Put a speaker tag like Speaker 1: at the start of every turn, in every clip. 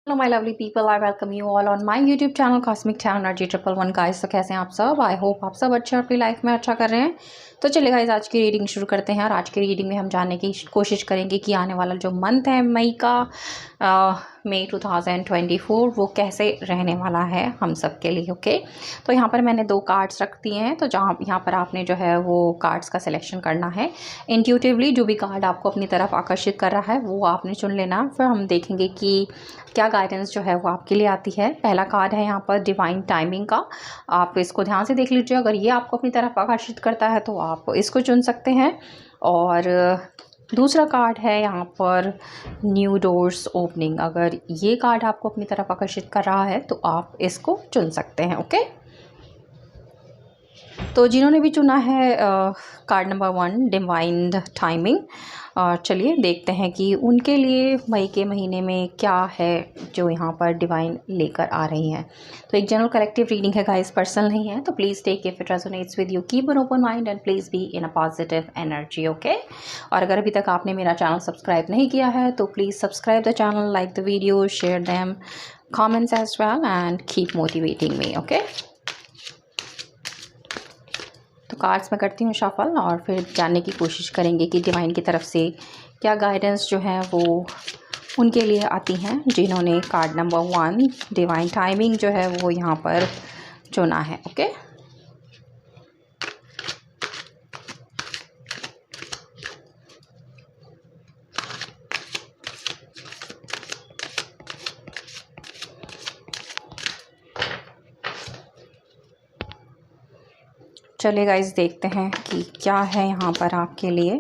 Speaker 1: Hello my lovely people, I welcome you all on my YouTube channel cosmic tarot energy 111 guys. तो कैसे हैं आप सब? I hope आप सब अच्छे अपनी लाइफ में अच्छा कर रहे हैं। तो चलिए गाइस, आज की रीडिंग शुरू करते हैं। और आज की रीडिंग में हम जानने की कोशिश करेंगे कि आने वाला जो मंथ है मई का, मई 2024, वो कैसे रहने वाला है हम सब के लिए। ओके, तो यहाँ पर मैंने 2 कार्ड्स रख दिए हैं। तो जहाँ यहाँ पर आपने जो है वो कार्ड्स का सिलेक्शन करना है। इंट्यूटिवली जो भी कार्ड आपको अपनी तरफ आकर्षित कर रहा है वो आपने चुन लेना। फिर हम देखेंगे कि क्या गाइडेंस जो है वो आपके लिए आती है। पहला कार्ड है यहाँ पर डिवाइन टाइमिंग का। आप इसको ध्यान से देख लीजिए। अगर ये आपको अपनी तरफ आकर्षित करता है तो आप इसको चुन सकते हैं। और दूसरा कार्ड है यहाँ पर न्यू डोर्स ओपनिंग। अगर ये कार्ड आपको अपनी तरफ आकर्षित कर रहा है तो आप इसको चुन सकते हैं। ओके, तो जिन्होंने भी चुना है कार्ड नंबर 1 डिवाइन टाइमिंग, और चलिए देखते हैं कि उनके लिए मई के महीने में क्या है जो यहाँ पर डिवाइन लेकर आ रही हैं। तो एक जनरल कलेक्टिव रीडिंग है गाइस, पर्सनल नहीं है। तो please take if it resonates with you, keep an open mind and please be in a positive energy. Okay, और अगर अभी तक आपने मेरा चैनल सब्सक्राइब नहीं किया है तो please subscribe the channel, like the video, share them, comments as well and keep motivating me. Okay, तो कार्ड्स मैं करती हूँ शफल और फिर जानने की कोशिश करेंगे कि डिवाइन की तरफ से क्या गाइडेंस जो है वो उनके लिए आती हैं जिन्होंने कार्ड नंबर 1 डिवाइन टाइमिंग जो है वो यहाँ पर चुना है। ओके, चलिए गाइस देखते हैं कि क्या है यहाँ पर आपके लिए।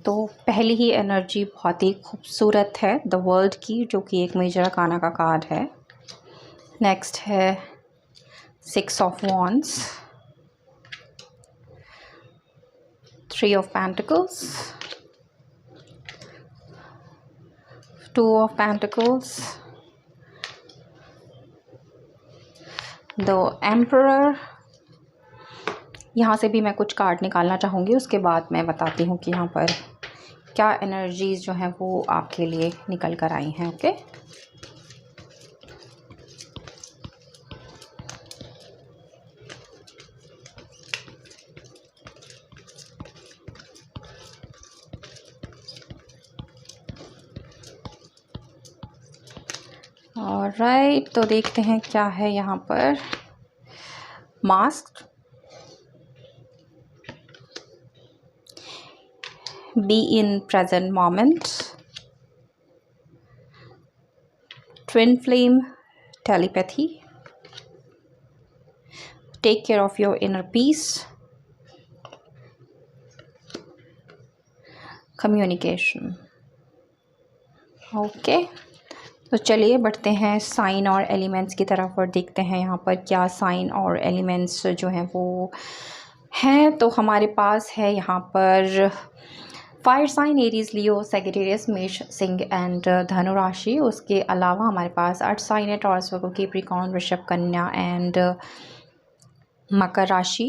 Speaker 1: तो पहली ही एनर्जी बहुत ही खूबसूरत है द वर्ल्ड की, जो कि एक मेजर अरकाना का कार्ड है। नेक्स्ट है 6 of wands, 3 of pentacles, 2 of pentacles, the emperor. यहाँ से भी मैं कुछ कार्ड निकालना चाहूँगी, उसके बाद मैं बताती हूँ कि यहाँ पर क्या एनर्जीज़ जो हैं वो आपके लिए निकल कर आई हैं। ओके, ऑलराइट, तो देखते हैं क्या है यहाँ पर। Mask, be in present moment, twin flame telepathy, take care of your inner peace, communication। Okay, तो चलिए बढ़ते हैं साइन और एलिमेंट्स की तरफ और देखते हैं यहाँ पर क्या साइन और एलिमेंट्स जो हैं वो हैं। तो हमारे पास है यहाँ पर फायर साइन एरीज, लियो, सेजिटेरियस, मेष, सिंह एंड धनु राशि। उसके अलावा हमारे पास अर्थ साइन है टॉरस, वर्गो, कैप्रिकॉर्न, वृषभ, कन्या एंड मकर राशि।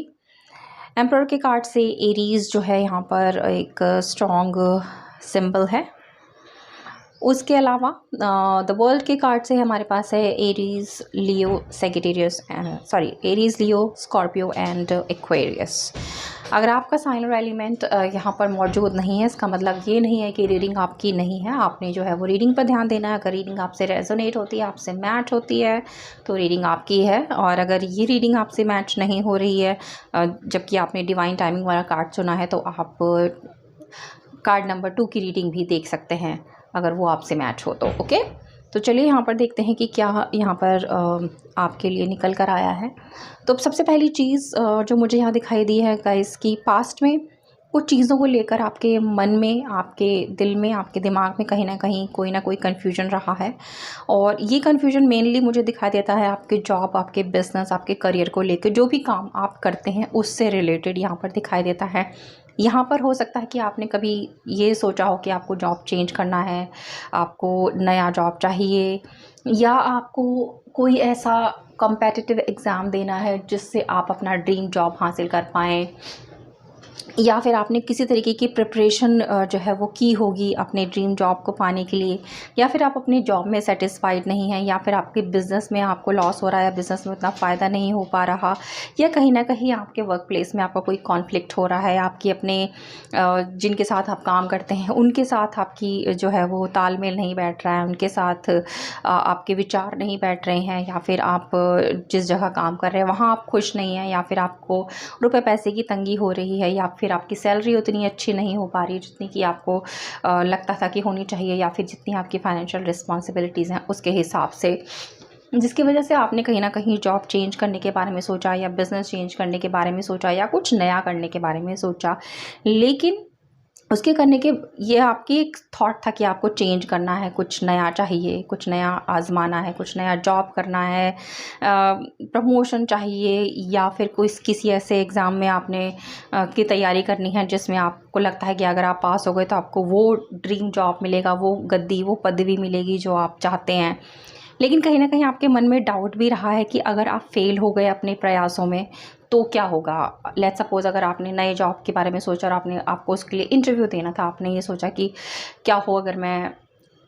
Speaker 1: एम्परर के कार्ड से एरीज जो है यहाँ पर एक स्ट्रॉन्ग सिंबल है। उसके अलावा द वर्ल्ड के कार्ड से हमारे पास है Aries, Leo, Sagittarius, Aries, Leo, Scorpio and Aquarius. अगर आपका साइन और एलिमेंट यहाँ पर मौजूद नहीं है, इसका मतलब ये नहीं है कि रीडिंग आपकी नहीं है। आपने जो है वो रीडिंग पर ध्यान देना है। अगर रीडिंग आपसे रेजोनेट होती है, आपसे मैच होती है, तो रीडिंग आपकी है। और अगर ये रीडिंग आपसे मैच नहीं हो रही है, जबकि आपने डिवाइन टाइमिंग वाला कार्ड चुना है, तो आप कार्ड नंबर 2 की रीडिंग भी देख सकते हैं अगर वो आपसे मैच हो तो। ओके, तो चलिए यहाँ पर देखते हैं कि क्या यहाँ पर आपके लिए निकल कर आया है। तो सबसे पहली चीज़ जो मुझे यहाँ दिखाई दी है गाइस कि पास्ट में कुछ चीज़ों को लेकर आपके मन में, आपके दिल में, आपके दिमाग में कहीं ना कोई कन्फ्यूजन रहा है। और ये कन्फ्यूजन मेनली मुझे दिखाई देता है आपके जॉब, आपके बिजनेस, आपके करियर को लेकर। जो भी काम आप करते हैं उससे रिलेटेड यहाँ पर दिखाई देता है। यहाँ पर हो सकता है कि आपने कभी ये सोचा हो कि आपको जॉब चेंज करना है, आपको नया जॉब चाहिए, या आपको कोई ऐसा कॉम्पिटिटिव एग्ज़ाम देना है जिससे आप अपना ड्रीम जॉब हासिल कर पाएँ। या फिर आपने किसी तरीके की प्रिपरेशन जो है वो की होगी अपने ड्रीम जॉब को पाने के लिए, या फिर आप अपनी जॉब में सेटिस्फाइड नहीं हैं, या फिर आपके बिज़नेस में आपको लॉस हो रहा है, बिज़नेस में उतना फ़ायदा नहीं हो पा रहा, या कहीं ना कहीं आपके वर्क प्लेस में आपका कोई कॉन्फ्लिक्ट हो रहा है, आपकी अपने जिनके साथ आप काम करते हैं उनके साथ आपकी जो है वो तालमेल नहीं बैठ रहा है, उनके साथ आपके विचार नहीं बैठ रहे हैं, या फिर आप जिस जगह काम कर रहे हैं वहाँ आप खुश नहीं हैं, या फिर आपको रुपए पैसे की तंगी हो रही है, या फिर आपकी सैलरी उतनी अच्छी नहीं हो पा रही जितनी कि आपको लगता था कि होनी चाहिए, या फिर जितनी आपकी फाइनेंशियल रिस्पॉन्सिबिलिटीज़ हैं उसके हिसाब से, जिसकी वजह से आपने कहीं ना कहीं जॉब चेंज करने के बारे में सोचा, या बिज़नेस चेंज करने के बारे में सोचा, या कुछ नया करने के बारे में सोचा, लेकिन उसके करने के ये आपकी एक थॉट था कि आपको चेंज करना है, कुछ नया चाहिए, कुछ नया आज़माना है, कुछ नया जॉब करना है, प्रमोशन चाहिए, या फिर कोई किसी ऐसे एग्ज़ाम में आपने की तैयारी करनी है जिसमें आपको लगता है कि अगर आप पास हो गए तो आपको वो ड्रीम जॉब मिलेगा, वो गद्दी, वो पदवी मिलेगी जो आप चाहते हैं। लेकिन कहीं ना कहीं आपके मन में डाउट भी रहा है कि अगर आप फेल हो गए अपने प्रयासों में तो क्या होगा। लेट्स सपोज़ अगर आपने नए जॉब के बारे में सोचा और आपको उसके लिए इंटरव्यू देना था, आपने ये सोचा कि क्या हो अगर मैं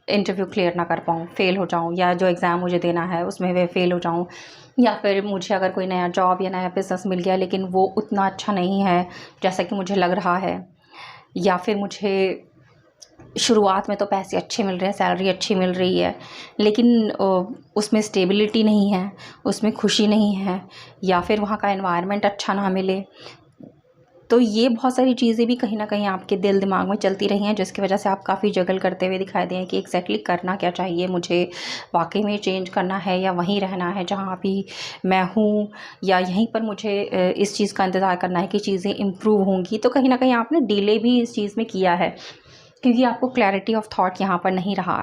Speaker 1: इंटरव्यू क्लियर ना कर पाऊँ, फ़ेल हो जाऊँ, या जो एग्ज़ाम मुझे देना है उसमें मैं फ़ेल हो जाऊँ, या फिर मुझे अगर कोई नया जॉब या नया बिज़नेस मिल गया लेकिन वो उतना अच्छा नहीं है जैसा कि मुझे लग रहा है, या फिर मुझे शुरुआत में तो पैसे अच्छे मिल रहे हैं, सैलरी अच्छी मिल रही है, लेकिन उसमें स्टेबिलिटी नहीं है, उसमें खुशी नहीं है, या फिर वहाँ का एनवायरनमेंट अच्छा ना मिले। तो ये बहुत सारी चीज़ें भी कहीं ना कहीं आपके दिल दिमाग में चलती रही हैं, जिसकी वजह से आप काफ़ी जगल करते हुए दिखाई दें कि एग्जैक्टली करना क्या चाहिए, मुझे वाकई में चेंज करना है या वहीं रहना है जहाँ अभी मैं हूँ, या यहीं पर मुझे इस चीज़ का इंतज़ार करना है कि चीज़ें इम्प्रूव होंगी। तो कहीं ना कहीं आपने डिले भी इस चीज़ में किया है क्योंकि आपको क्लैरिटी ऑफ थॉट यहाँ पर नहीं रहा।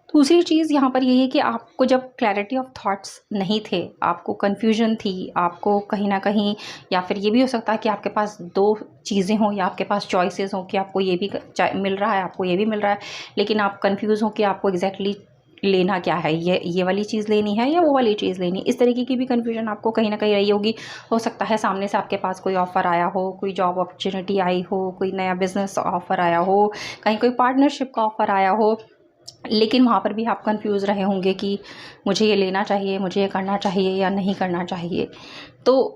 Speaker 1: दूसरी चीज़ यहाँ पर यही है कि आपको जब क्लैरिटी ऑफ थॉट्स नहीं थे, आपको कन्फ्यूजन थी, आपको कहीं ना कहीं, या फिर ये भी हो सकता है कि आपके पास दो चीज़ें हों, या आपके पास चॉइसेस हों कि आपको ये भी मिल रहा है, आपको ये भी मिल रहा है, लेकिन आप कन्फ्यूज़ हो कि आपको एग्जैक्टली लेना क्या है, ये वाली चीज़ लेनी है या वो वाली चीज़ लेनी है। इस तरीके की भी कन्फ्यूजन आपको कहीं ना कहीं रही होगी। हो सकता है सामने से आपके पास कोई ऑफ़र आया हो, कोई जॉब अपॉर्चुनिटी आई हो, कोई नया बिज़नेस ऑफ़र आया हो, कहीं कोई पार्टनरशिप का ऑफ़र आया हो, लेकिन वहाँ पर भी आप कंफ्यूज रहे होंगे कि मुझे ये लेना चाहिए, मुझे ये करना चाहिए या नहीं करना चाहिए। तो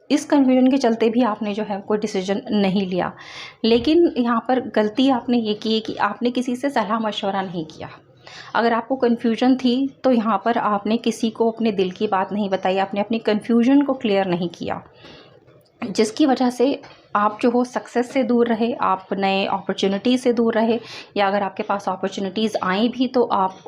Speaker 1: इस कन्फ्यूजन के चलते भी आपने जो है कोई डिसीजन नहीं लिया। लेकिन यहाँ पर गलती आपने ये की है कि आपने किसी से सलाह मशवरा नहीं किया। अगर आपको कन्फ्यूजन थी तो यहाँ पर आपने किसी को अपने दिल की बात नहीं बताई, आपने अपनी कन्फ्यूजन को क्लियर नहीं किया, जिसकी वजह से आप जो हो सक्सेस से दूर रहे, आप नए अपॉर्चुनिटी से दूर रहे, या अगर आपके पास अपॉर्चुनिटीज़ आई भी तो आप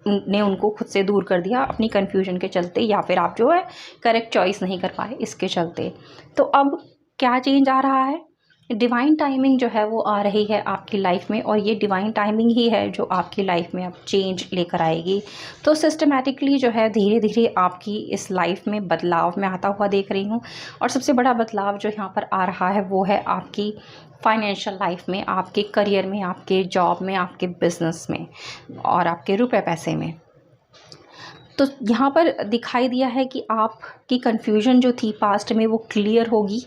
Speaker 1: ने उनको खुद से दूर कर दिया अपनी कन्फ्यूजन के चलते, या फिर आप जो है करेक्ट चॉइस नहीं कर पाए इसके चलते। तो अब क्या चेंज आ रहा है? डिवाइन टाइमिंग जो है वो आ रही है आपकी लाइफ में, और ये डिवाइन टाइमिंग ही है जो आपकी लाइफ में अब चेंज लेकर आएगी। तो सिस्टमैटिकली जो है धीरे धीरे आपकी इस लाइफ में बदलाव मैं आता हुआ देख रही हूँ, और सबसे बड़ा बदलाव जो यहाँ पर आ रहा है वो है आपकी फाइनेंशियल लाइफ में, आपके करियर में, आपके जॉब में, आपके बिजनेस में, और आपके रुपए पैसे में। तो यहाँ पर दिखाई दिया है कि आपकी कन्फ्यूजन जो थी पास्ट में वो क्लियर होगी,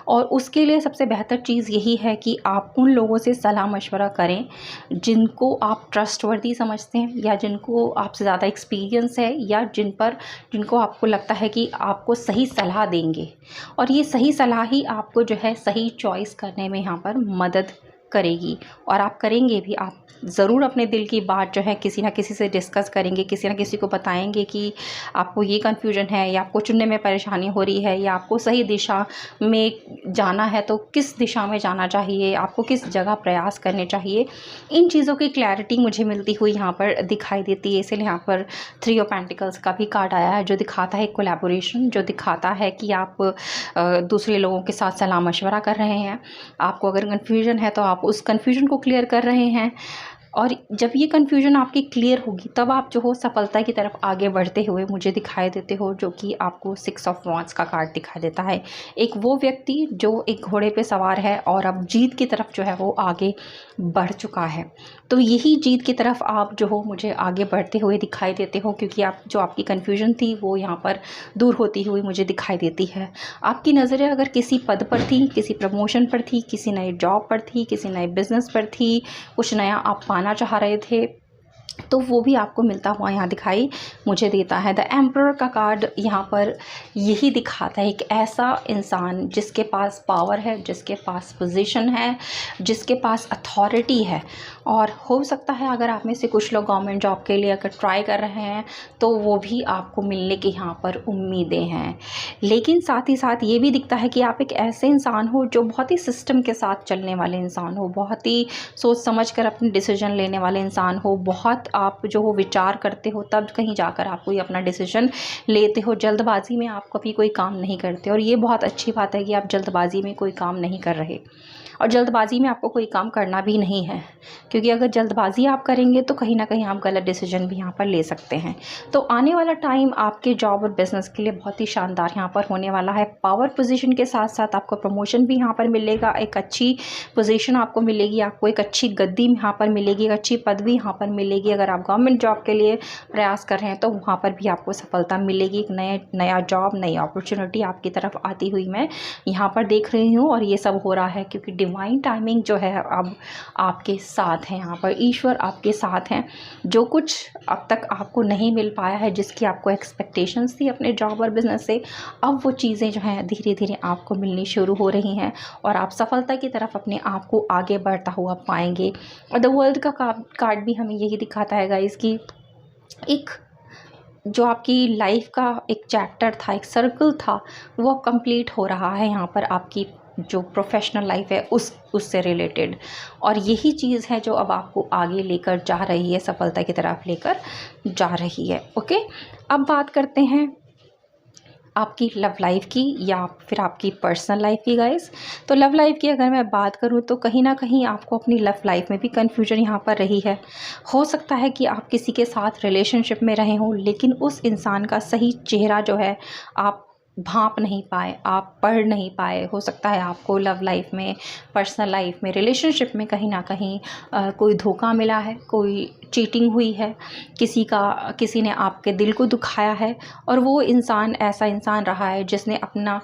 Speaker 1: और उसके लिए सबसे बेहतर चीज़ यही है कि आप उन लोगों से सलाह मशवरा करें जिनको आप ट्रस्टवर्दी समझते हैं, या जिनको आपसे ज़्यादा एक्सपीरियंस है, या जिनको आपको लगता है कि आपको सही सलाह देंगे, और ये सही सलाह ही आपको जो है सही चॉइस करने में यहाँ पर मदद करेगी। और आप करेंगे भी, आप ज़रूर अपने दिल की बात जो है किसी ना किसी से डिस्कस करेंगे, किसी ना किसी को बताएंगे कि आपको ये कन्फ्यूजन है, या आपको चुनने में परेशानी हो रही है, या आपको सही दिशा में जाना है तो किस दिशा में जाना चाहिए, आपको किस जगह प्रयास करने चाहिए। इन चीज़ों की क्लैरिटी मुझे मिलती हुई यहाँ पर दिखाई देती है। इसलिए यहाँ पर 3 ऑफ पेंटिकल्स का भी कार्ड आया है, जो दिखाता है कोलैबोरेशन, जो दिखाता है कि आप दूसरे लोगों के साथ सलाह मशवरा कर रहे हैं। आपको अगर कन्फ्यूजन है तो आप उस कन्फ्यूजन को क्लियर कर रहे हैं। और जब ये कन्फ्यूजन आपकी क्लियर होगी तब आप जो हो सफलता की तरफ आगे बढ़ते हुए मुझे दिखाई देते हो, जो कि आपको 6 ऑफ वांड्स का कार्ड दिखाई देता है। एक वो व्यक्ति जो एक घोड़े पे सवार है और अब जीत की तरफ जो है वो आगे बढ़ चुका है। तो यही जीत की तरफ आप जो हो मुझे आगे बढ़ते हुए दिखाई देते हो, क्योंकि आप जो आपकी कन्फ्यूजन थी वो यहाँ पर दूर होती हुई मुझे दिखाई देती है। आपकी नज़रें अगर किसी पद पर थी, किसी प्रमोशन पर थी, किसी नए जॉब पर थी, किसी नए बिजनेस पर थी, कुछ नया आप पाना चाह रहे थे, तो वो भी आपको मिलता हुआ यहाँ दिखाई मुझे देता है। द एम्परर का कार्ड यहाँ पर यही दिखाता है, एक ऐसा इंसान जिसके पास पावर है, जिसके पास पोजीशन है, जिसके पास अथॉरिटी है। और हो सकता है अगर आप में से कुछ लोग गवर्नमेंट जॉब के लिए अगर ट्राई कर रहे हैं तो वो भी आपको मिलने की यहाँ पर उम्मीदें हैं। लेकिन साथ ही साथ ये भी दिखता है कि आप एक ऐसे इंसान हो जो बहुत ही सिस्टम के साथ चलने वाले इंसान हो, बहुत ही सोच समझ कर अपने डिसीजन लेने वाले इंसान हो, बहुत आप जो हो विचार करते हो तब कहीं जाकर आप कोई अपना डिसीजन लेते हो। जल्दबाजी में आप कभी कोई काम नहीं करते, और ये बहुत अच्छी बात है कि आप जल्दबाजी में कोई काम नहीं कर रहे, और जल्दबाजी में आपको कोई काम करना भी नहीं है, क्योंकि अगर जल्दबाजी आप करेंगे तो कहीं ना कहीं आप गलत डिसीजन भी यहाँ पर ले सकते हैं। तो आने वाला टाइम आपके जॉब और बिजनेस के लिए बहुत ही शानदार यहाँ पर होने वाला है। पावर पोजीशन के साथ साथ आपको प्रमोशन भी यहाँ पर मिलेगा, एक अच्छी पोजीशन आपको मिलेगी, आपको एक अच्छी गद्दी यहाँ पर मिलेगी, एक अच्छी पदवी यहाँ पर मिलेगी। अगर आप गवर्नमेंट जॉब के लिए प्रयास कर रहे हैं तो वहाँ पर भी आपको सफलता मिलेगी। एक नया जॉब, नई अपॉर्चुनिटी आपकी तरफ आती हुई मैं यहाँ पर देख रही हूँ, और ये सब हो रहा है क्योंकि डिवाइन टाइमिंग जो है अब आपके साथ है। यहाँ पर ईश्वर आपके साथ हैं। जो कुछ अब तक आपको नहीं मिल पाया है, जिसकी आपको एक्सपेक्टेशंस थी अपने जॉब और बिजनेस से, अब वो चीज़ें जो हैं धीरे धीरे आपको मिलनी शुरू हो रही हैं, और आप सफलता की तरफ अपने आप को आगे बढ़ता हुआ पाएंगे। और द वर्ल्ड का कार्ड भी हमें यही दिखाता है गाइस कि एक जो आपकी लाइफ का एक चैप्टर था, एक सर्कल था, वो कंप्लीट हो रहा है यहाँ पर आपकी जो प्रोफेशनल लाइफ है उससे रिलेटेड। और यही चीज़ है जो अब आपको आगे लेकर जा रही है, सफलता की तरफ लेकर जा रही है। ओके, अब बात करते हैं आपकी लव लाइफ की या फिर आपकी पर्सनल लाइफ की गाइस। तो लव लाइफ की अगर मैं बात करूं तो कहीं ना कहीं आपको अपनी लव लाइफ में भी कन्फ्यूजन यहाँ पर रही है। हो सकता है कि आप किसी के साथ रिलेशनशिप में रहे हों, लेकिन उस इंसान का सही चेहरा जो है आप भांप नहीं पाए, आप पढ़ नहीं पाए। हो सकता है आपको लव लाइफ में, पर्सनल लाइफ में, रिलेशनशिप में कहीं ना कहीं कोई धोखा मिला है, कोई चीटिंग हुई है, किसी ने आपके दिल को दुखाया है, और वो इंसान ऐसा इंसान रहा है जिसने अपना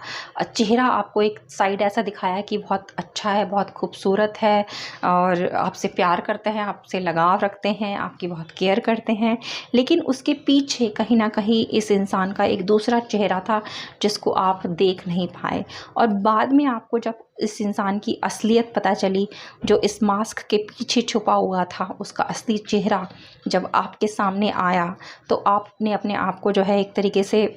Speaker 1: चेहरा आपको एक साइड ऐसा दिखाया है कि बहुत अच्छा है, बहुत खूबसूरत है, और आपसे प्यार करते हैं, आपसे लगाव रखते हैं, आपकी बहुत केयर करते हैं। लेकिन उसके पीछे कहीं ना कहीं इस इंसान का एक दूसरा चेहरा था जिसको आप देख नहीं पाए, और बाद में आपको जब इस इंसान की असलियत पता चली, जो इस मास्क के पीछे छुपा हुआ था, उसका असली चेहरा जब आपके सामने आया, तो आपने अपने आप को जो है एक तरीके से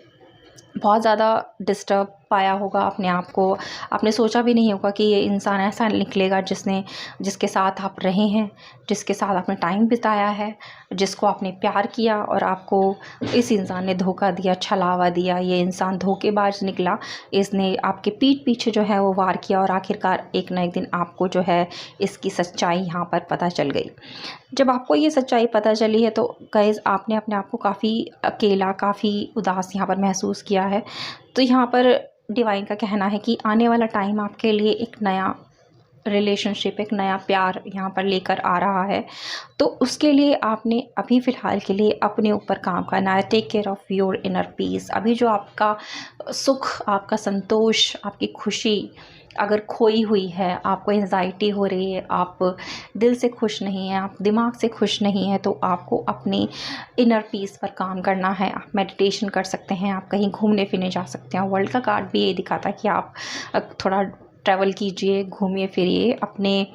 Speaker 1: बहुत ज़्यादा डिस्टर्ब पाया होगा अपने आप को। आपने सोचा भी नहीं होगा कि ये इंसान ऐसा निकलेगा जिसके साथ आप रहे हैं, जिसके साथ आपने टाइम बिताया है, जिसको आपने प्यार किया, और आपको इस इंसान ने धोखा दिया, छलावा दिया। ये इंसान धोखेबाज निकला, इसने आपके पीठ पीछे जो है वो वार किया, और आखिरकार एक ना एक दिन आपको जो है इसकी सच्चाई यहाँ पर पता चल गई। जब आपको ये सच्चाई पता चली है तो गाइस आपने अपने आप को काफ़ी अकेला, काफ़ी उदास यहाँ पर महसूस किया है। तो यहाँ पर डिवाइन का कहना है कि आने वाला टाइम आपके लिए एक नया रिलेशनशिप, एक नया प्यार यहाँ पर लेकर आ रहा है। तो उसके लिए आपने अभी फ़िलहाल के लिए अपने ऊपर काम करना है। Take care of your inner peace. अभी जो आपका सुख, आपका संतोष, आपकी खुशी अगर खोई हुई है, आपको एंजाइटी हो रही है, आप दिल से खुश नहीं हैं, आप दिमाग से खुश नहीं हैं, तो आपको अपनी इनर पीस पर काम करना है। आप मेडिटेशन कर सकते हैं, आप कहीं घूमने फिरने जा सकते हैं। वर्ल्ड का कार्ड भी ये दिखाता है कि आप थोड़ा ट्रैवल कीजिए, घूमिए फिरिए, अपने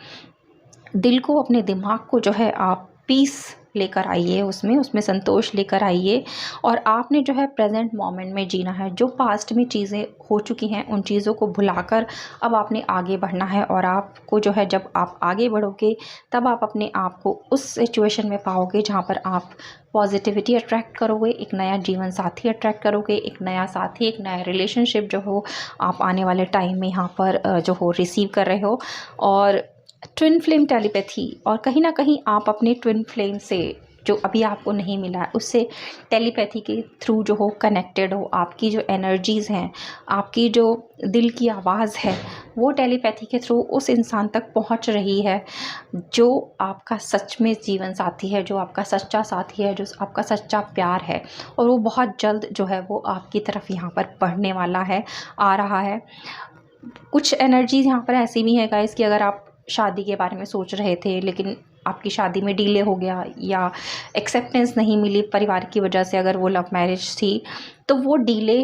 Speaker 1: दिल को, अपने दिमाग को जो है आप पीस लेकर आइए, उसमें संतोष लेकर आइए। और आपने जो है प्रेजेंट मोमेंट में जीना है। जो पास्ट में चीज़ें हो चुकी हैं उन चीज़ों को भुलाकर अब आपने आगे बढ़ना है। और आपको जो है जब आप आगे बढ़ोगे तब आप अपने आप को उस सिचुएशन में पाओगे जहाँ पर आप पॉजिटिविटी अट्रैक्ट करोगे, एक नया जीवन साथी अट्रैक्ट करोगे, एक नया साथी, एक नया रिलेशनशिप जो हो आप आने वाले टाइम में यहाँ पर जो हो रिसीव कर रहे हो। और ट्विन फ्लेम टेलीपैथी, और कहीं ना कहीं आप अपने ट्विन फ्लेम से जो अभी आपको नहीं मिला है उससे टेलीपैथी के थ्रू जो हो कनेक्टेड हो। आपकी जो एनर्जीज़ हैं, आपकी जो दिल की आवाज़ है, वो टेलीपैथी के थ्रू उस इंसान तक पहुंच रही है जो आपका सच में जीवन साथी है, जो आपका सच्चा साथी है, जो आपका सच्चा प्यार है। और वो बहुत जल्द जो है वो आपकी तरफ यहाँ पर बढ़ने वाला है, आ रहा है। कुछ एनर्जीज़ यहाँ पर ऐसी भी हैं गाइस कि अगर आप शादी के बारे में सोच रहे थे लेकिन आपकी शादी में डिले हो गया या एक्सेप्टेंस नहीं मिली परिवार की वजह से, अगर वो लव मैरिज थी तो वो डिले,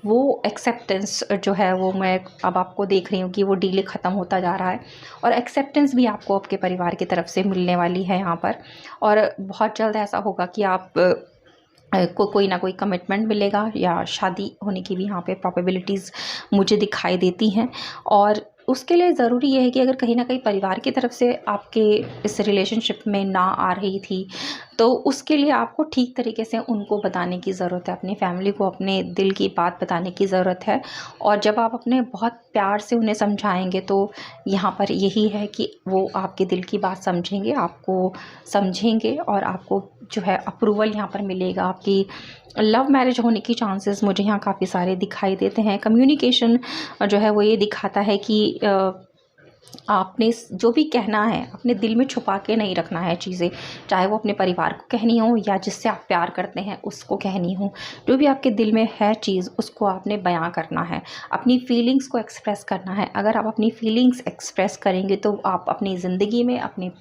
Speaker 1: वो एक्सेप्टेंस जो है वो मैं अब आपको देख रही हूँ कि वो डिले ख़त्म होता जा रहा है, और एक्सेप्टेंस भी आपको आपके परिवार की तरफ से मिलने वाली है यहाँ पर। और बहुत जल्द ऐसा होगा कि आप कोई ना कोई कमिटमेंट मिलेगा या शादी होने की भी यहाँ पे प्रोबेबिलिटीज़ मुझे दिखाई देती हैं। और उसके लिए ज़रूरी ये है कि अगर कहीं ना कहीं परिवार की तरफ से आपके इस रिलेशनशिप में ना आ रही थी तो उसके लिए आपको ठीक तरीके से उनको बताने की ज़रूरत है, अपनी फैमिली को अपने दिल की बात बताने की ज़रूरत है। और जब आप अपने बहुत प्यार से उन्हें समझाएंगे तो यहाँ पर यही है कि वो आपके दिल की बात समझेंगे, आपको समझेंगे और आपको जो है अप्रूवल यहाँ पर मिलेगा। आपकी लव मैरिज होने की चांसेस मुझे यहाँ काफ़ी सारे दिखाई देते हैं। कम्युनिकेशन जो है वो ये दिखाता है कि आपने जो भी कहना है अपने दिल में छुपा के नहीं रखना है चीज़ें, चाहे वो अपने परिवार को कहनी हो या जिससे आप प्यार करते हैं उसको कहनी हो। जो भी आपके दिल में है चीज़ उसको आपने बयां करना है, अपनी फीलिंग्स को एक्सप्रेस करना है। अगर आप अपनी फीलिंग्स एक्सप्रेस करेंगे तो आप अपनी ज़िंदगी में, अपने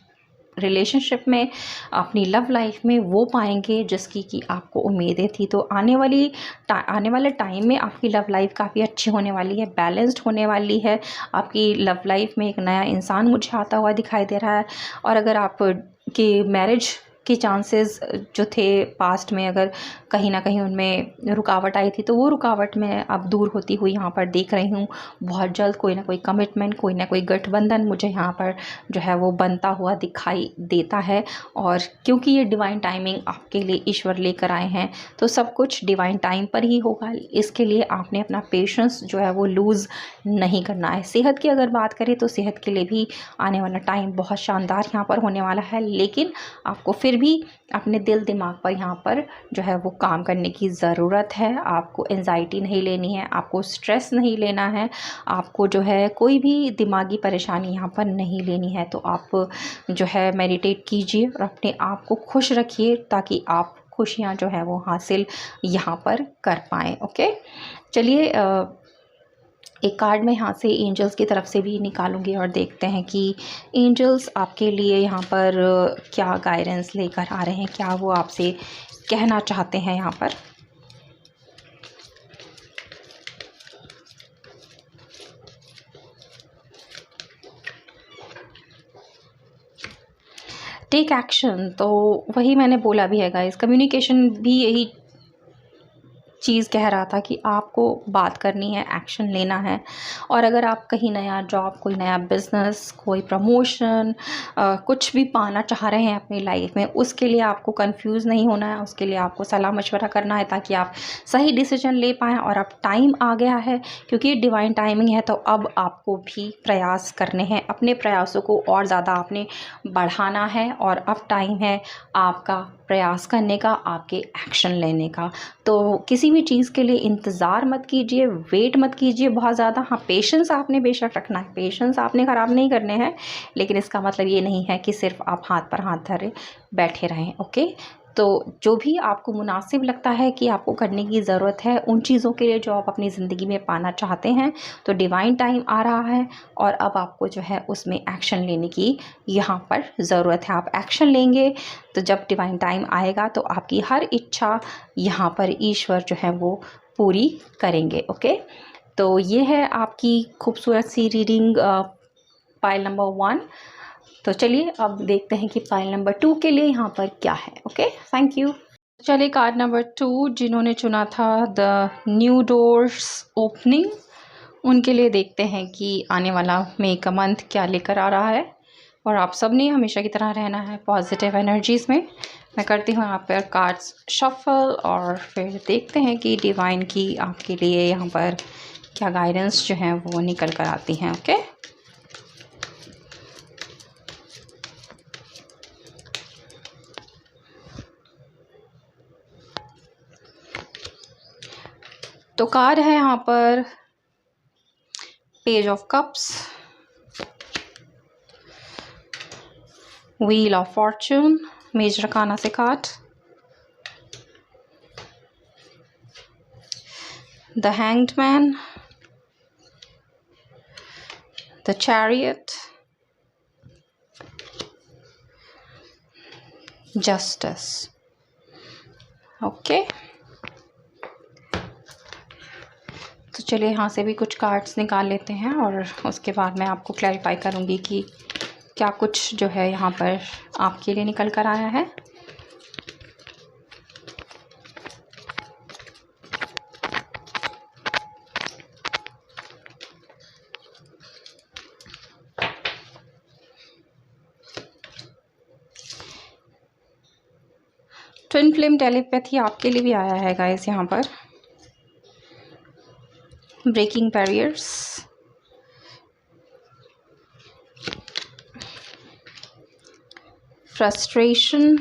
Speaker 1: रिलेशनशिप में, अपनी लव लाइफ में वो पाएंगे जिसकी कि आपको उम्मीदें थी। तो आने वाले टाइम में आपकी लव लाइफ काफ़ी अच्छी होने वाली है, बैलेंस्ड होने वाली है। आपकी लव लाइफ में एक नया इंसान मुझे आता हुआ दिखाई दे रहा है। और अगर आप की मैरिज के चांसेस जो थे पास्ट में, अगर कहीं ना कहीं उनमें रुकावट आई थी तो वो रुकावट मैं अब दूर होती हुई यहाँ पर देख रही हूँ। बहुत जल्द कोई ना कोई कमिटमेंट, कोई ना कोई गठबंधन मुझे यहाँ पर जो है वो बनता हुआ दिखाई देता है। और क्योंकि ये डिवाइन टाइमिंग आपके लिए ईश्वर लेकर आए हैं तो सब कुछ डिवाइन टाइम पर ही होगा। इसके लिए आपने अपना पेशेंस जो है वो लूज़ नहीं करना है। सेहत की अगर बात करें तो सेहत के लिए भी आने वाला टाइम बहुत शानदार यहाँ पर होने वाला है, लेकिन आपको फिर भी अपने दिल दिमाग पर यहाँ पर जो है वो काम करने की ज़रूरत है। आपको एंजाइटी नहीं लेनी है, आपको स्ट्रेस नहीं लेना है, आपको जो है कोई भी दिमागी परेशानी यहाँ पर नहीं लेनी है। तो आप जो है मेडिटेट कीजिए और अपने आप को खुश रखिए ताकि आप खुशियाँ जो है वो हासिल यहाँ पर कर पाएँ। ओके, चलिए एक कार्ड मैं यहाँ से एंजल्स की तरफ से भी निकालूंगी और देखते हैं कि एंजल्स आपके लिए यहाँ पर क्या गाइडेंस लेकर आ रहे हैं, क्या वो आपसे कहना चाहते हैं यहाँ पर। टेक एक्शन, तो वही मैंने बोला भी है गाइस, कम्युनिकेशन भी यही चीज़ कह रहा था कि आपको बात करनी है, एक्शन लेना है। और अगर आप कहीं नया जॉब, कोई नया बिज़नेस, कोई प्रमोशन, कुछ भी पाना चाह रहे हैं अपनी लाइफ में, उसके लिए आपको कंफ्यूज नहीं होना है, उसके लिए आपको सलाह मशवरा करना है ताकि आप सही डिसीजन ले पाएँ। और अब टाइम आ गया है क्योंकि डिवाइन टाइमिंग है तो अब आपको भी प्रयास करने हैं, अपने प्रयासों को और ज़्यादा आपने बढ़ाना है। और अब टाइम है आपका प्रयास करने का, आपके एक्शन लेने का। तो किसी भी चीज़ के लिए इंतज़ार मत कीजिए, वेट मत कीजिए बहुत ज़्यादा। हाँ, पेशेंस आपने बेशक रखना है, पेशेंस आपने ख़राब नहीं करने हैं, लेकिन इसका मतलब ये नहीं है कि सिर्फ आप हाथ पर हाथ धरे बैठे रहें। ओके, तो जो भी आपको मुनासिब लगता है कि आपको करने की ज़रूरत है उन चीज़ों के लिए जो आप अपनी ज़िंदगी में पाना चाहते हैं, तो डिवाइन टाइम आ रहा है और अब आपको जो है उसमें एक्शन लेने की यहाँ पर ज़रूरत है। आप एक्शन लेंगे तो जब डिवाइन टाइम आएगा तो आपकी हर इच्छा यहाँ पर ईश्वर जो है वो पूरी करेंगे। ओके, तो ये है आपकी खूबसूरत सी रीडिंग पाइल नंबर 1। तो चलिए अब देखते हैं कि पाइल नंबर 2 के लिए यहाँ पर क्या है। Okay, thank you. चलिए कार्ड नंबर 2 जिन्होंने चुना था द न्यू डोर्स ओपनिंग, उनके लिए देखते हैं कि आने वाला मई का मंथ क्या लेकर आ रहा है। और आप सब ने हमेशा की तरह रहना है पॉजिटिव एनर्जीज़ में। मैं करती हूँ यहाँ पर कार्ड्स शफल और फिर देखते हैं कि डिवाइन की आपके लिए यहाँ पर क्या गाइडेंस जो है वो निकल कर आती हैं। ओके, तो कार्ड है यहाँ पर page of cups, wheel of fortune, major arcana से card, the hanged man, the chariot, justice. Okay, तो चलिए यहाँ से भी कुछ कार्ड्स निकाल लेते हैं और उसके बाद मैं आपको क्लैरिफाई करूँगी कि क्या कुछ जो है यहाँ पर आपके लिए निकल कर आया है। ट्विन फ्लेम टेलीपैथी आपके लिए भी आया है गाइस यहाँ पर। Breaking barriers, frustration,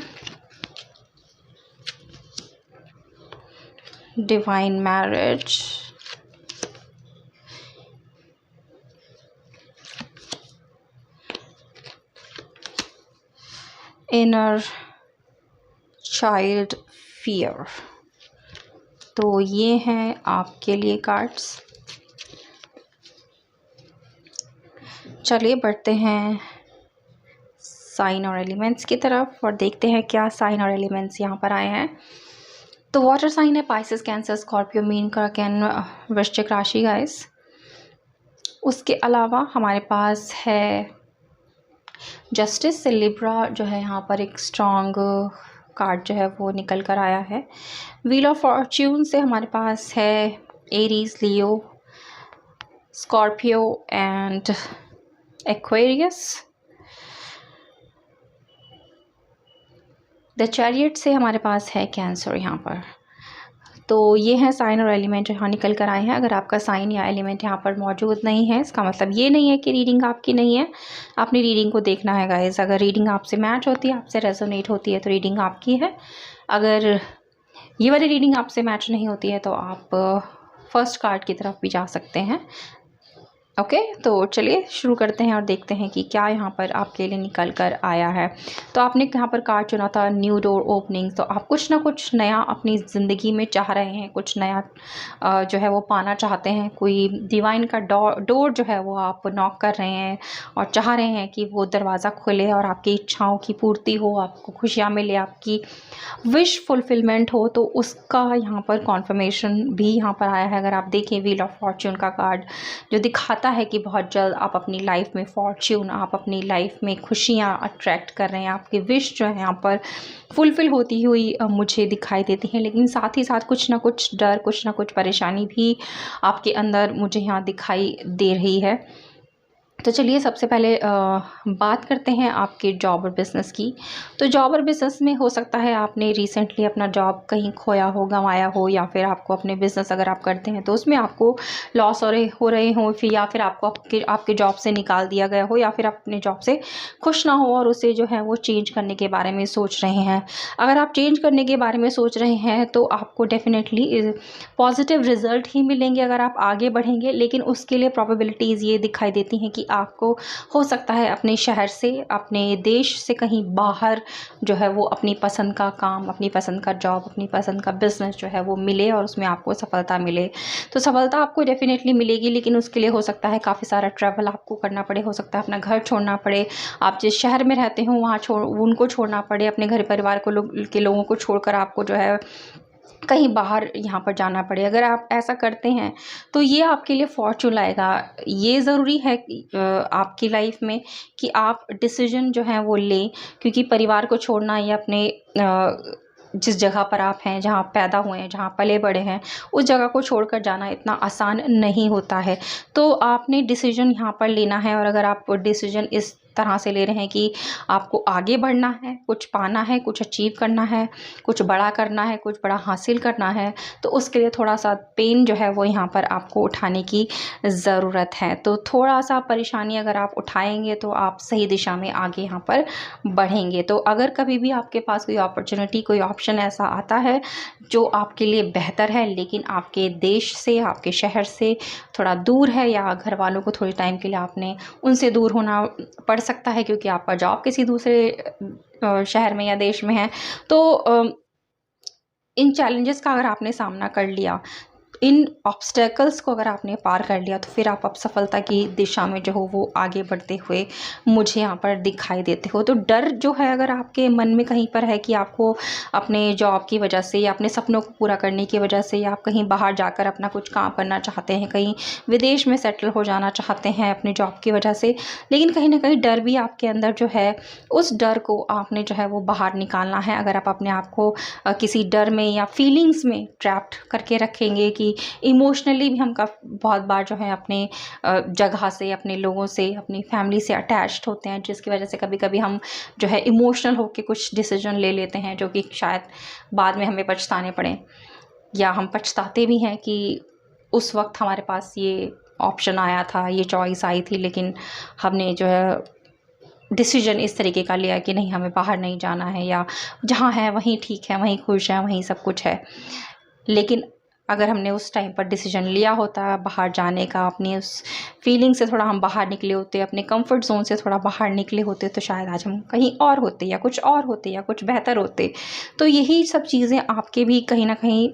Speaker 1: divine marriage, inner child fear. तो ये हैं आपके लिए कार्ड्स। चलिए बढ़ते हैं साइन और एलिमेंट्स की तरफ और देखते हैं क्या साइन और एलिमेंट्स यहाँ पर आए हैं। तो वाटर साइन है पाइसेस, कैंसर, स्कॉर्पियो, मीन, कर्कन, वृश्चिक राशि गाइस। उसके अलावा हमारे पास है जस्टिस से लिब्रा जो है यहाँ पर एक स्ट्रॉन्ग कार्ड जो है वो निकल कर आया है। व्हील ऑफ फॉर्च्यून से हमारे पास है Aries, Leo, Scorpio and Aquarius. The chariot से हमारे पास है कैंसर यहाँ पर। तो ये हैं साइन और एलिमेंट यहाँ निकल कर आए हैं। अगर आपका साइन या एलिमेंट यहाँ पर मौजूद नहीं है इसका मतलब ये नहीं है कि रीडिंग आपकी नहीं है। आपने रीडिंग को देखना है गाइस। अगर रीडिंग आपसे मैच होती है, आपसे रेजोनेट होती है तो रीडिंग आपकी है। अगर ये वाली रीडिंग आपसे मैच नहीं होती है तो आप फर्स्ट कार्ड की तरफ भी जा सकते हैं। ओके, तो चलिए शुरू करते हैं और देखते हैं कि क्या यहाँ पर आपके लिए निकल कर आया है। तो आपने यहाँ पर कार्ड चुना था न्यू डोर ओपनिंग। तो आप कुछ ना कुछ नया अपनी ज़िंदगी में चाह रहे हैं, कुछ नया जो है वो पाना चाहते हैं। कोई डिवाइन का डोर जो है वो आप नॉक कर रहे हैं और चाह रहे हैं कि वो दरवाज़ा खुले और आपकी इच्छाओं की पूर्ति हो, आपको खुशियाँ मिले, आपकी विश फुलफिलमेंट हो। तो उसका यहाँ पर कॉन्फर्मेशन भी यहाँ पर आया है। अगर आप देखें व्हील ऑफ फॉर्च्यून का कार्ड जो दिखाता है कि बहुत जल्द आप अपनी लाइफ में फॉर्च्यून, आप अपनी लाइफ में खुशियाँ अट्रैक्ट कर रहे हैं। आपकी विश जो है यहाँ पर फुलफ़िल होती हुई मुझे दिखाई देती है। लेकिन साथ ही साथ कुछ ना कुछ डर, कुछ ना कुछ परेशानी भी आपके अंदर मुझे यहाँ दिखाई दे रही है। तो चलिए सबसे पहले बात करते हैं आपके जॉब और बिज़नेस की। तो जॉब और बिज़नेस में हो सकता है आपने रिसेंटली अपना जॉब कहीं खोया हो, गंवाया हो, या फिर आपको अपने बिज़नेस अगर आप करते हैं तो उसमें आपको लॉस हो रहे हो, फिर या फिर आपको आपके जॉब से निकाल दिया गया हो, या फिर आप अपने जॉब से खुश ना हो और उसे जो है वो चेंज करने के बारे में सोच रहे हैं। अगर आप चेंज करने के बारे में सोच रहे हैं तो आपको डेफिनेटली पॉजिटिव रिज़ल्ट ही मिलेंगे अगर आप आगे बढ़ेंगे। लेकिन उसके लिए प्रोबेबिलिटीज़ ये दिखाई देती हैं कि आपको हो सकता है अपने शहर से, अपने देश से कहीं बाहर जो है वो अपनी पसंद का काम, अपनी पसंद का जॉब, अपनी पसंद का बिज़नेस जो है वो मिले और उसमें आपको सफलता मिले। तो सफलता आपको डेफिनेटली मिलेगी, लेकिन उसके लिए हो सकता है काफ़ी सारा ट्रैवल आपको करना पड़े, हो सकता है अपना घर छोड़ना पड़े, आप जिस शहर में रहते हो वहाँ उनको छोड़ना पड़े, अपने घर परिवार के लोगों को छोड़कर आपको जो है कहीं बाहर यहाँ पर जाना पड़े। अगर आप ऐसा करते हैं तो ये आपके लिए फॉर्चून लाएगा। ये ज़रूरी है आपकी लाइफ में कि आप डिसीजन जो है वो लें, क्योंकि परिवार को छोड़ना या अपने जिस जगह पर आप हैं, जहाँ पैदा हुए हैं, जहाँ पले बड़े हैं, उस जगह को छोड़कर जाना इतना आसान नहीं होता है। तो आपने डिसीजन यहाँ पर लेना है और अगर आप डिसीजन इस तरह से ले रहे हैं कि आपको आगे बढ़ना है, कुछ पाना है, कुछ अचीव करना है, कुछ बड़ा करना है, कुछ बड़ा हासिल करना है, तो उसके लिए थोड़ा-सा पेन जो है वो यहाँ पर आपको उठाने की ज़रूरत है। तो थोड़ा-सा परेशानी अगर आप उठाएँगे तो आप सही दिशा में आगे यहाँ पर बढ़ेंगे। तो अगर कभी भी आपके पास कोई अपॉर्च्युनिटी, कोई ऑप्शन ऐसा आता है जो आपके लिए बेहतर है लेकिन आपके देश से, आपके शहर से थोड़ा दूर है, या घर वालों को थोड़े टाइम के लिए आपने उनसे दूर होना पड़ सकता है क्योंकि आपका जॉब किसी दूसरे शहर में या देश में है, तो इन चैलेंजेस का अगर आपने सामना कर लिया, इन ऑब्स्टेकल्स को अगर आपने पार कर लिया, तो फिर आप अब सफलता की दिशा में जो हो वो आगे बढ़ते हुए मुझे यहाँ पर दिखाई देते हो। तो डर जो है अगर आपके मन में कहीं पर है कि आपको अपने जॉब की वजह से या अपने सपनों को पूरा करने की वजह से, या आप कहीं बाहर जाकर अपना कुछ काम करना चाहते हैं, कहीं विदेश में सेटल हो जाना चाहते हैं अपने जॉब की वजह से, लेकिन कहीं ना कहीं डर भी आपके अंदर जो है, उस डर को आपने जो है वो बाहर निकालना है। अगर आप अपने आप को किसी डर में या फीलिंग्स में ट्रैप्ड करके रखेंगे कि इमोशनली भी हम बहुत बार जो है अपने जगह से, अपने लोगों से, अपनी फैमिली से अटैच्ड होते हैं, जिसकी वजह से कभी कभी हम जो है इमोशनल होकर कुछ डिसीजन ले लेते हैं जो कि शायद बाद में हमें पछताने पड़े, या हम पछताते भी हैं कि उस वक्त हमारे पास ये ऑप्शन आया था, ये चॉइस आई थी, लेकिन हमने जो है डिसीजन इस तरीके का लिया कि नहीं, हमें बाहर नहीं जाना है, या जहाँ है वहीं ठीक है, वहीं खुश है, वहीं सब कुछ है। लेकिन अगर हमने उस टाइम पर डिसीजन लिया होता बाहर जाने का, अपनी उस फीलिंग से थोड़ा हम बाहर निकले होते, अपने कंफर्ट जोन से थोड़ा बाहर निकले होते, तो शायद आज हम कहीं और होते, या कुछ और होते, या कुछ बेहतर होते। तो यही सब चीज़ें आपके भी कहीं ना कहीं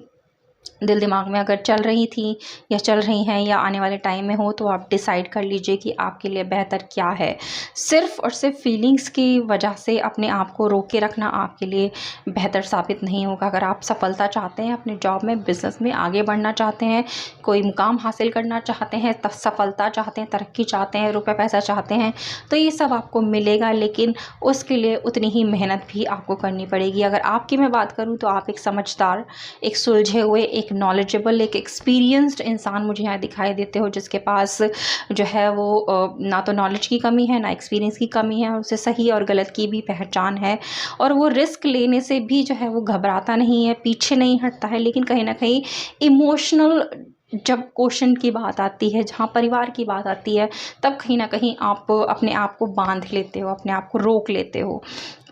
Speaker 1: दिल दिमाग में अगर चल रही थी, या चल रही हैं, या आने वाले टाइम में हो, तो आप डिसाइड कर लीजिए कि आपके लिए बेहतर क्या है। सिर्फ़ और सिर्फ फीलिंग्स की वजह से अपने आप को रोक के रखना आपके लिए बेहतर साबित नहीं होगा। अगर आप सफलता चाहते हैं अपने जॉब में, बिज़नेस में आगे बढ़ना चाहते हैं, कोई मुकाम हासिल करना चाहते हैं, सफलता चाहते हैं, तरक्की चाहते हैं, रुपये पैसा चाहते हैं, तो ये सब आपको मिलेगा, लेकिन उसके लिए उतनी ही मेहनत भी आपको करनी पड़ेगी। अगर आपकी मैं बात करूँ तो आप एक समझदार, एक सुलझे हुए, एक नॉलेजेबल, एक एक्सपीरियंस्ड इंसान मुझे यहाँ दिखाई देते हो, जिसके पास जो है वो ना तो नॉलेज की कमी है, ना एक्सपीरियंस की कमी है, उसे सही और गलत की भी पहचान है, और वो रिस्क लेने से भी जो है वो घबराता नहीं है, पीछे नहीं हटता है। लेकिन कहीं ना कहीं इमोशनल जब क्वेश्चन की बात आती है, जहाँ परिवार की बात आती है, तब कहीं ना कहीं आप अपने आप को बांध लेते हो, अपने आप को रोक लेते हो।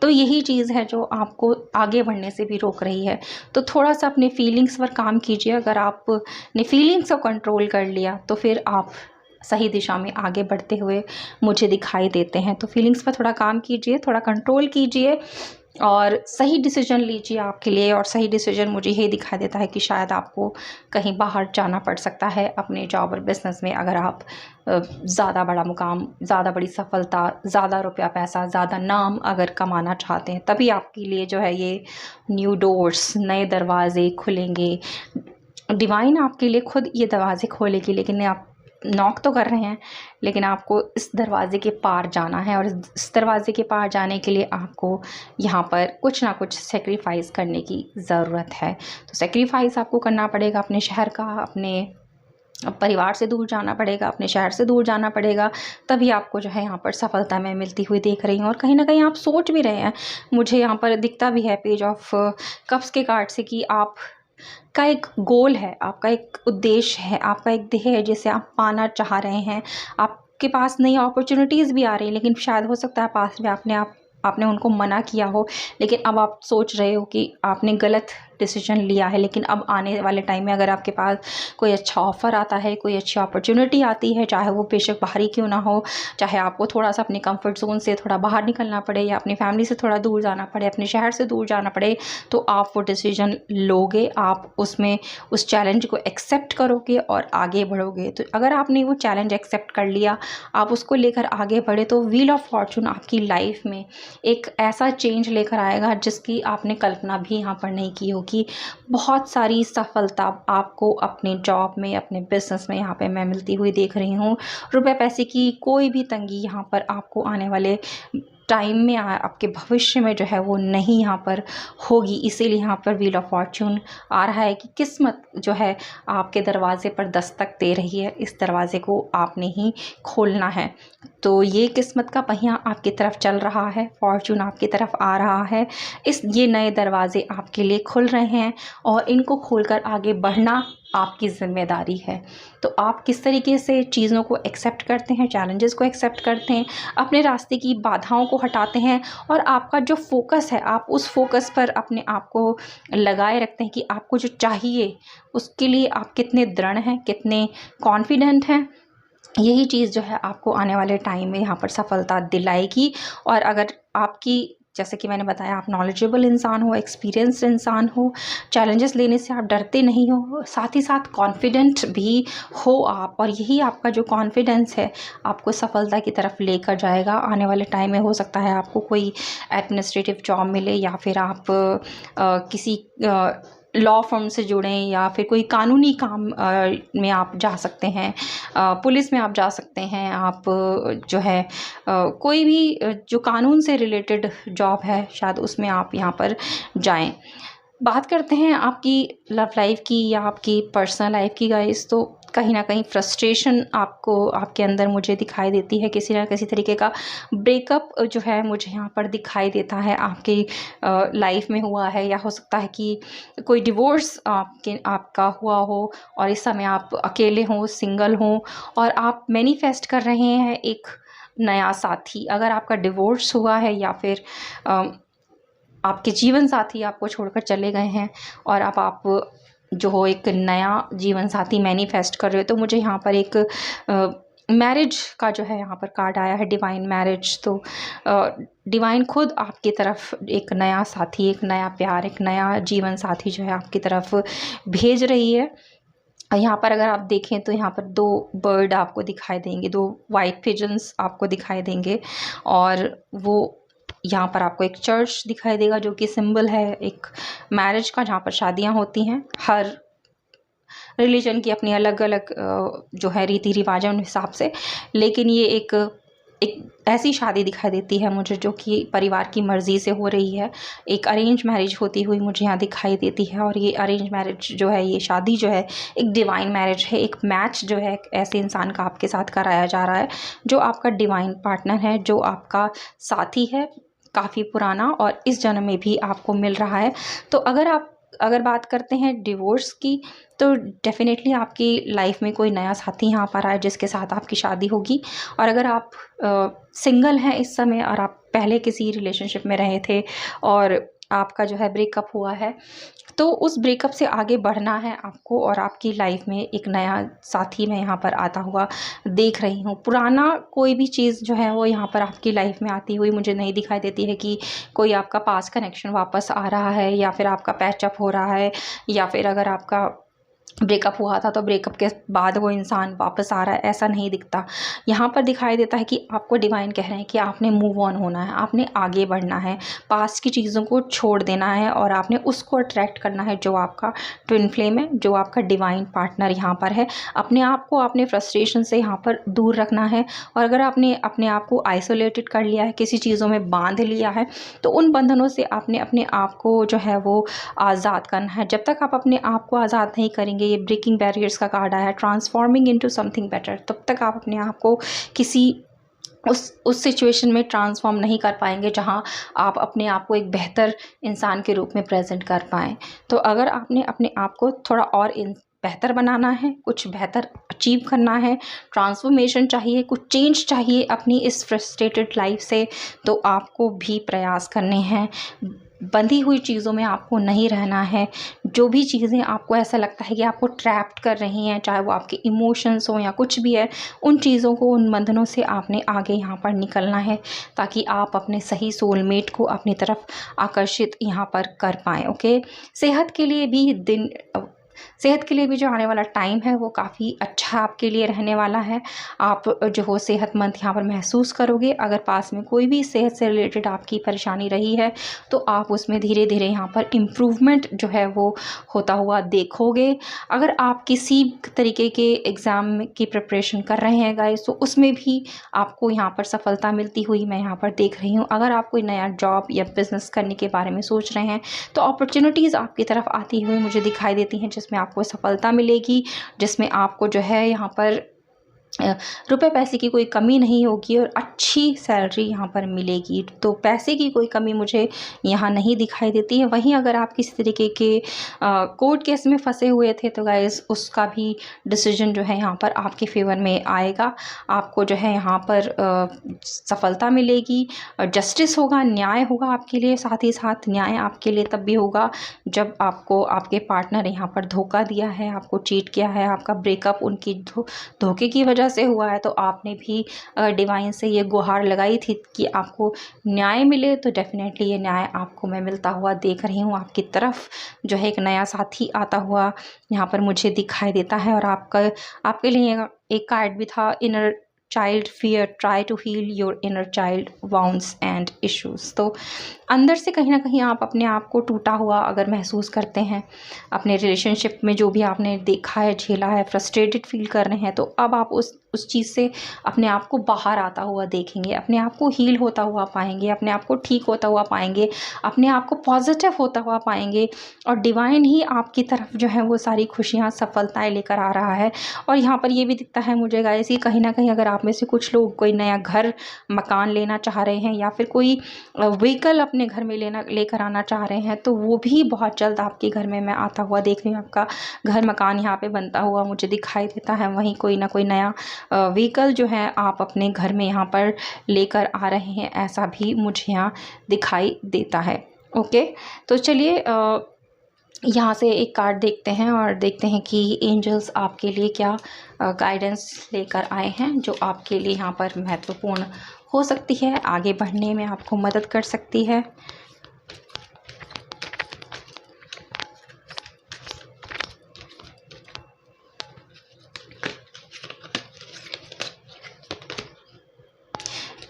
Speaker 1: तो यही चीज़ है जो आपको आगे बढ़ने से भी रोक रही है। तो थोड़ा सा अपने फीलिंग्स पर काम कीजिए। अगर आपने फीलिंग्स को कंट्रोल कर लिया, तो फिर आप सही दिशा में आगे बढ़ते हुए मुझे दिखाई देते हैं। तो फीलिंग्स पर थोड़ा काम कीजिए, थोड़ा कंट्रोल कीजिए, और सही डिसीजन लीजिए आपके लिए। और सही डिसीजन मुझे ये दिखाई देता है कि शायद आपको कहीं बाहर जाना पड़ सकता है अपने जॉब और बिज़नेस में, अगर आप ज़्यादा बड़ा मुकाम, ज़्यादा बड़ी सफलता, ज़्यादा रुपया पैसा, ज़्यादा नाम अगर कमाना चाहते हैं, तभी आपके लिए जो है ये न्यू डोर्स, नए दरवाज़े खुलेंगे। डिवाइन आपके लिए खुद ये दरवाज़े खोलेगी, लेकिन आप नॉक तो कर रहे हैं, लेकिन आपको इस दरवाज़े के पार जाना है, और इस दरवाज़े के पार जाने के लिए आपको यहाँ पर कुछ ना कुछ सेक्रीफाइस करने की ज़रूरत है। तो सेक्रीफाइस आपको करना पड़ेगा अपने शहर का, अपने परिवार से दूर जाना पड़ेगा, अपने शहर से दूर जाना पड़ेगा, तभी आपको जो है यहाँ पर सफलता मैं मिलती हुई देख रही हूँ। और कहीं ना कहीं आप सोच भी रहे हैं, मुझे यहाँ पर दिखता भी है पेज ऑफ कप्स के कार्ड से, कि आप का एक गोल है, आपका एक उद्देश्य है, आपका एक ध्येय है जिसे आप पाना चाह रहे हैं। आपके पास नई अपॉर्चुनिटीज़ भी आ रही हैं, लेकिन शायद हो सकता है पास में आपने उनको मना किया हो, लेकिन अब आप सोच रहे हो कि आपने गलत डिसीजन लिया है। लेकिन अब आने वाले टाइम में अगर आपके पास कोई अच्छा ऑफ़र आता है, कोई अच्छी अपॉर्चुनिटी आती है, चाहे वो बेशक बाहरी क्यों ना हो, चाहे आपको थोड़ा सा अपने कंफर्ट जोन से थोड़ा बाहर निकलना पड़े, या अपनी फैमिली से थोड़ा दूर जाना पड़े, अपने शहर से दूर जाना पड़े, तो आप वो डिसीजन लोगे, आप उसमें उस चैलेंज को एक्सेप्ट करोगे और आगे बढ़ोगे। तो अगर आपने वो चैलेंज एक्सेप्ट कर लिया, आप उसको लेकर आगे बढ़े, तो व्हील ऑफ फॉर्चून आपकी लाइफ में एक ऐसा चेंज लेकर आएगा जिसकी आपने कल्पना भी यहाँ पर नहीं की होगी। बहुत सारी सफलता आपको अपने जॉब में, अपने बिजनेस में यहाँ पे मैं मिलती हुई देख रही हूँ। रुपए पैसे की कोई भी तंगी यहाँ पर आपको आने वाले टाइम में आपके भविष्य में जो है वो नहीं यहाँ पर होगी। इसीलिए यहाँ पर व्हील ऑफ फॉर्च्यून आ रहा है कि किस्मत जो है आपके दरवाज़े पर दस्तक दे रही है, इस दरवाज़े को आपने ही खोलना है। तो ये किस्मत का पहिया आपकी तरफ चल रहा है, फॉर्च्यून आपकी तरफ आ रहा है। ये नए दरवाज़े आपके लिए खुल रहे हैं और इनको खोलकर आगे बढ़ना आपकी ज़िम्मेदारी है। तो आप किस तरीके से चीज़ों को एक्सेप्ट करते हैं, चैलेंजेस को एक्सेप्ट करते हैं, अपने रास्ते की बाधाओं को हटाते हैं और आपका जो फोकस है आप उस फोकस पर अपने आप को लगाए रखते हैं कि आपको जो चाहिए उसके लिए आप कितने दृढ़ हैं, कितने कॉन्फिडेंट हैं। यही चीज़ जो है आपको आने वाले टाइम में यहाँ पर सफलता दिलाएगी। और अगर आपकी, जैसे कि मैंने बताया, आप नॉलेजेबल इंसान हो, एक्सपीरियंस्ड इंसान हो, चैलेंजेस लेने से आप डरते नहीं हो, साथ ही साथ कॉन्फिडेंट भी हो आप, और यही आपका जो कॉन्फिडेंस है आपको सफलता की तरफ लेकर जाएगा। आने वाले टाइम में हो सकता है आपको कोई एडमिनिस्ट्रेटिव जॉब मिले या फिर आप किसी लॉ फर्म से जुड़ें या फिर कोई कानूनी काम में आप जा सकते हैं, पुलिस में आप जा सकते हैं, आप जो है कोई भी जो कानून से रिलेटेड जॉब है शायद उसमें आप यहाँ पर जाएं। बात करते हैं आपकी लव लाइफ की या आपकी पर्सनल लाइफ की गाइस, तो कहीं ना कहीं फ्रस्ट्रेशन आपको आपके अंदर मुझे दिखाई देती है। किसी ना किसी तरीके का ब्रेकअप जो है मुझे यहाँ पर दिखाई देता है, आपकी लाइफ में हुआ है, या हो सकता है कि कोई डिवोर्स आपका हुआ हो और इस समय आप अकेले हों, सिंगल हों और आप मैनिफेस्ट कर रहे हैं एक नया साथी। अगर आपका डिवोर्स हुआ है या फिर आपके जीवन साथी आपको छोड़कर चले गए हैं और अब आप जो हो एक नया जीवन साथी मैनिफेस्ट कर रहे हो, तो मुझे यहाँ पर एक मैरिज का जो है यहाँ पर कार्ड आया है, डिवाइन मैरिज। तो डिवाइन खुद आपकी तरफ एक नया साथी, एक नया प्यार, एक नया जीवन साथी जो है आपकी तरफ भेज रही है। यहाँ पर अगर आप देखें तो यहाँ पर 2 बर्ड आपको दिखाई देंगे, 2 वाइट पिजन्स आपको दिखाई देंगे और वो यहाँ पर आपको एक चर्च दिखाई देगा जो कि सिंबल है एक मैरिज का, जहाँ पर शादियाँ होती हैं। हर रिलीजन की अपनी अलग अलग जो है रीति रिवाज है उन हिसाब से, लेकिन ये एक ऐसी शादी दिखाई देती है मुझे जो कि परिवार की मर्ज़ी से हो रही है। एक अरेंज मैरिज होती हुई मुझे यहाँ दिखाई देती है और ये अरेंज मैरिज जो है, ये शादी जो है एक डिवाइन मैरिज है। एक मैच जो है ऐसे इंसान का आपके साथ कराया जा रहा है जो आपका डिवाइन पार्टनर है, जो आपका साथी है काफ़ी पुराना और इस जन्म में भी आपको मिल रहा है। तो अगर बात करते हैं डिवोर्स की, तो डेफ़िनेटली आपकी लाइफ में कोई नया साथी यहाँ पर आया जिसके साथ आपकी शादी होगी। और अगर आप सिंगल हैं इस समय और आप पहले किसी रिलेशनशिप में रहे थे और आपका जो है ब्रेकअप हुआ है, तो उस ब्रेकअप से आगे बढ़ना है आपको और आपकी लाइफ में एक नया साथी मैं यहाँ पर आता हुआ देख रही हूँ। पुराना कोई भी चीज़ जो है वो यहाँ पर आपकी लाइफ में आती हुई मुझे नहीं दिखाई देती है कि कोई आपका पास कनेक्शन वापस आ रहा है या फिर आपका पैचअप हो रहा है, या फिर अगर आपका ब्रेकअप हुआ था तो ब्रेकअप के बाद वो इंसान वापस आ रहा है, ऐसा नहीं दिखता। यहाँ पर दिखाई देता है कि आपको डिवाइन कह रहे हैं कि आपने मूव ऑन होना है, आपने आगे बढ़ना है, पास्ट की चीज़ों को छोड़ देना है और आपने उसको अट्रैक्ट करना है जो आपका ट्विन फ्लेम है, जो आपका डिवाइन पार्टनर यहाँ पर है। अपने आप को अपने फ्रस्ट्रेशन से यहाँ पर दूर रखना है और अगर आपने अपने आप को आइसोलेटेड कर लिया है, किसी चीज़ों में बांध लिया है, तो उन बंधनों से आपने अपने आप को जो है वो आज़ाद करना है। जब तक आप अपने आप को आज़ाद नहीं करेंगे, ये ब्रेकिंग बैरियर्स का कार्ड आया है, ट्रांसफॉर्मिंग इनटू समथिंग बेटर, तब तक आप अपने आप को किसी उस सिचुएशन में ट्रांसफॉर्म नहीं कर पाएंगे जहां आप अपने आप को एक बेहतर इंसान के रूप में प्रेजेंट कर पाएँ। तो अगर आपने अपने आप को थोड़ा और बेहतर बनाना है, कुछ बेहतर अचीव करना है, ट्रांसफॉर्मेशन चाहिए, कुछ चेंज चाहिए अपनी इस फ्रस्ट्रेटेड लाइफ से, तो आपको भी प्रयास करने हैं। बंधी हुई चीज़ों में आपको नहीं रहना है। जो भी चीज़ें आपको ऐसा लगता है कि आपको ट्रैप्ड कर रही हैं, चाहे वो आपके इमोशंस हो या कुछ भी है, उन चीज़ों को, उन बंधनों से आपने आगे यहाँ पर निकलना है ताकि आप अपने सही सोलमेट को अपनी तरफ आकर्षित यहाँ पर कर पाएँ। ओके, सेहत के लिए भी सेहत के लिए भी जो आने वाला टाइम है वो काफ़ी अच्छा आपके लिए रहने वाला है। आप जो हो सेहतमंद यहाँ पर महसूस करोगे। अगर पास में कोई भी सेहत से रिलेटेड आपकी परेशानी रही है तो आप उसमें धीरे धीरे यहाँ पर इम्प्रूवमेंट जो है वो होता हुआ देखोगे। अगर आप किसी तरीके के एग्ज़ाम की प्रिपरेशन कर रहे हैं गाइस तो उसमें भी आपको यहाँ पर सफलता मिलती हुई मैं यहाँ पर देख रही हूँ। अगर आप कोई नया जॉब या बिज़नेस करने के बारे में सोच रहे हैं तो अपॉर्चुनिटीज़ आपकी तरफ आती हुई मुझे दिखाई देती हैं, जिसमें आपको सफलता मिलेगी, जिसमें आपको जो है यहाँ पर रुपए पैसे की कोई कमी नहीं होगी और अच्छी सैलरी यहाँ पर मिलेगी। तो पैसे की कोई कमी मुझे यहाँ नहीं दिखाई देती है। वहीं अगर आप किसी तरीके के कोर्ट केस में फंसे हुए थे तो गाइस उसका भी डिसीजन जो है यहाँ पर आपके फेवर में आएगा। आपको जो है यहाँ पर सफलता मिलेगी, जस्टिस होगा, न्याय होगा आपके लिए। साथ ही साथ न्याय आपके लिए तब भी होगा जब आपको आपके पार्टनर यहाँ पर धोखा दिया है, आपको चीट किया है, आपका ब्रेकअप उनकी धोखे की वजह से हुआ है, तो आपने भी डिवाइन से ये गुहार लगाई थी कि आपको न्याय मिले। तो डेफिनेटली ये न्याय आपको मैं मिलता हुआ देख रही हूँ। आपकी तरफ जो है एक नया साथी आता हुआ यहाँ पर मुझे दिखाई देता है। और आपके लिए एक कार्ड भी था, inner child fear, try to heal your inner child wounds and issues. तो अंदर से कहीं ना कहीं आप अपने आप को टूटा हुआ अगर महसूस करते हैं, अपने रिलेशनशिप में जो भी आपने देखा है, झेला है, फ्रस्ट्रेटेड फील कर रहे हैं, तो अब आप उस चीज़ से अपने आप को बाहर आता हुआ देखेंगे, अपने आप को हील होता हुआ पाएंगे, अपने आप को ठीक होता हुआ पाएंगे, अपने आप को पॉजिटिव होता हुआ पाएंगे। और डिवाइन ही आपकी तरफ जो है वो सारी खुशियाँ, सफलताएँ लेकर आ रहा है। और यहाँ पर ये भी दिखता है मुझे गाइस कि कहीं ना कहीं अगर आप में से कुछ लोग कोई नया घर मकान लेना चाह रहे हैं या फिर कोई व्हीकल अपने घर में लेकर आना चाह रहे हैं, तो वो भी बहुत जल्द आपके घर में मैं आता हुआ देख रही हूँ। आपका घर मकान यहाँ पे बनता हुआ मुझे दिखाई देता है। वहीं कोई ना कोई नया व्हीकल जो है आप अपने घर में यहाँ पर लेकर आ रहे हैं, ऐसा भी मुझे यहाँ दिखाई देता है। ओके, तो चलिए यहाँ से एक कार्ड देखते हैं और देखते हैं कि एंजल्स आपके लिए क्या गाइडेंस लेकर आए हैं, जो आपके लिए यहाँ पर महत्वपूर्ण हो सकती है, आगे बढ़ने में आपको मदद कर सकती है।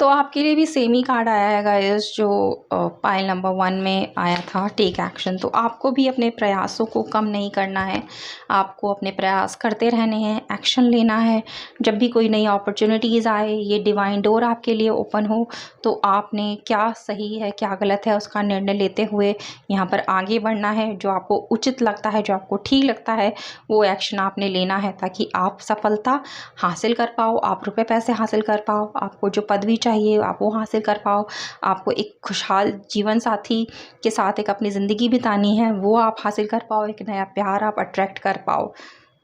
Speaker 1: तो आपके लिए भी सेम ही कार्ड आया है गाइस जो पाइल नंबर 1 में आया था, टेक एक्शन। तो आपको भी अपने प्रयासों को कम नहीं करना है, आपको अपने प्रयास करते रहने हैं, एक्शन लेना है। जब भी कोई नई अपॉर्चुनिटीज़ आए, ये डिवाइन डोर आपके लिए ओपन हो, तो आपने क्या सही है क्या गलत है उसका निर्णय लेते हुए यहाँ पर आगे बढ़ना है। जो आपको उचित लगता है, जो आपको ठीक लगता है, वो एक्शन आपने लेना है ताकि आप सफलता हासिल कर पाओ, आप रुपए पैसे हासिल कर पाओ, आपको जो पदवी चाहिए आप वो हासिल कर पाओ, आपको एक खुशहाल जीवन साथी के साथ एक अपनी ज़िंदगी बितानी है वो आप हासिल कर पाओ, एक नया प्यार आप अट्रैक्ट कर पाओ।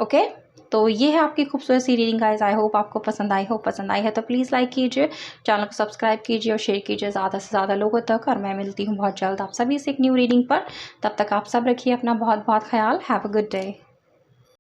Speaker 1: ओके, तो ये है आपकी खूबसूरत सी रीडिंग गाइस। आई होप आपको पसंद आई है तो प्लीज़ लाइक कीजिए, चैनल को सब्सक्राइब कीजिए और शेयर कीजिए ज़्यादा से ज़्यादा लोगों तक। और मैं मिलती हूँ बहुत जल्द आप सभी से एक न्यू रीडिंग पर। तब तक आप सब रखिए अपना बहुत बहुत ख्याल। Have a good day.